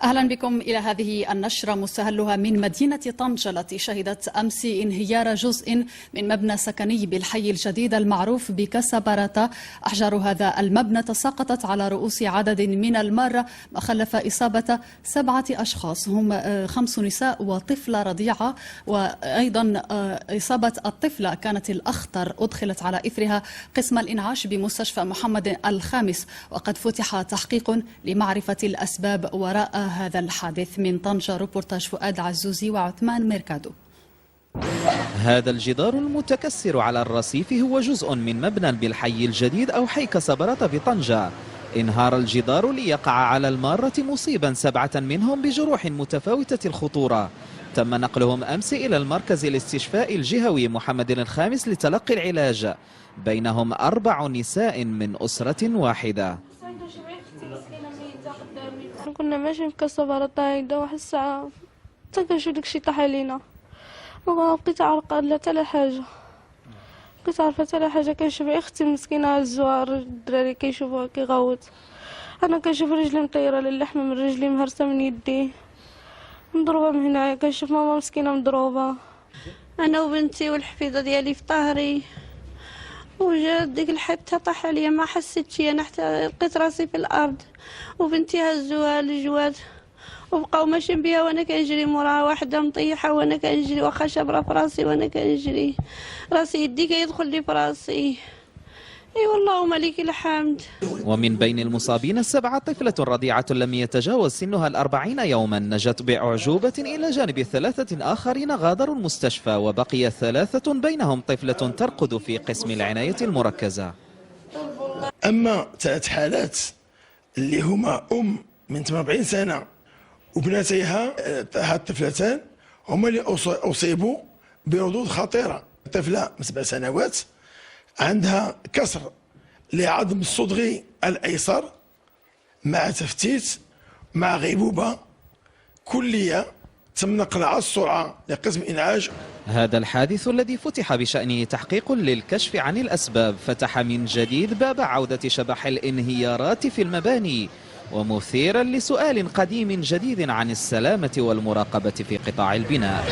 أهلا بكم إلى هذه النشرة مستهلها من مدينة طنجة التي شهدت أمس انهيار جزء من مبنى سكني بالحي الجديد المعروف بكسبرة. أحجار هذا المبنى تساقطت على رؤوس عدد من المارة ما خلف إصابة 7 أشخاص هم 5 نساء وطفلة رضيعة، وأيضا إصابة الطفلة كانت الأخطر أدخلت على إثرها قسم الإنعاش بمستشفى محمد الخامس، وقد فتح تحقيق لمعرفة الأسباب وراء هذا الحادث. من طنجة روبورتاج فؤاد عزوزي وعثمان ميركادو. هذا الجدار المتكسر على الرصيف هو جزء من مبنى بالحي الجديد أو حي كسبرة بطنجة. انهار الجدار ليقع على المارة مصيبا 7 منهم بجروح متفاوتة الخطورة. تم نقلهم أمس إلى المركز الاستشفاء الجهوي محمد الخامس لتلقي العلاج، بينهم 4 نساء من أسرة واحدة. كنا ماشيين في كسبرة هيدا واحد الساعة تلقى داكشي طاح علينا، وبقيت عارقة لا حتى حاجة، بقيت عارفة حتى حاجة. كنشوف اختي مسكينة الزوار الدراري كيشوفوها كيغوت، انا كنشوف رجلي مطيرة للحمة من رجلي مهرسة من يدي مضروبة من هنايا، كنشوف ماما مسكينة مضروبة انا وبنتي والحفيدة ديالي في طهري، وجا ديك الحته طاح عليا ما حسيتش انا حتى لقيت راسي في الارض، وبنتي هزوها للجواد وبقاو ماشيين بها وانا كنجري موراها، واحده مطيحه وانا كنجري واخا شابره في راسي وانا كنجري، راسي يدي كيدخل لي في راسي. اي والله مالك الحمد. ومن بين المصابين 7 طفلة رضيعة لم يتجاوز سنها 40 يوما نجت بأعجوبة، إلى جانب 3 آخرين غادروا المستشفى، وبقي 3 بينهم طفلة ترقد في قسم العناية المركزة. أما 3 حالات اللي هما من 48 سنة وبناتيها، هاد الطفلتان هما اللي أصيبوا بردود خطيرة. طفلة من 7 سنوات عندها كسر لعظم الصدغي الأيسر مع تفتيت مع غيبوبة كلية، تم نقلها على السرعة لقسم إنعاش. هذا الحادث الذي فتح بشأنه تحقيق للكشف عن الأسباب فتح من جديد باب عودة شبح الانهيارات في المباني، ومثيرا لسؤال قديم جديد عن السلامة والمراقبة في قطاع البناء.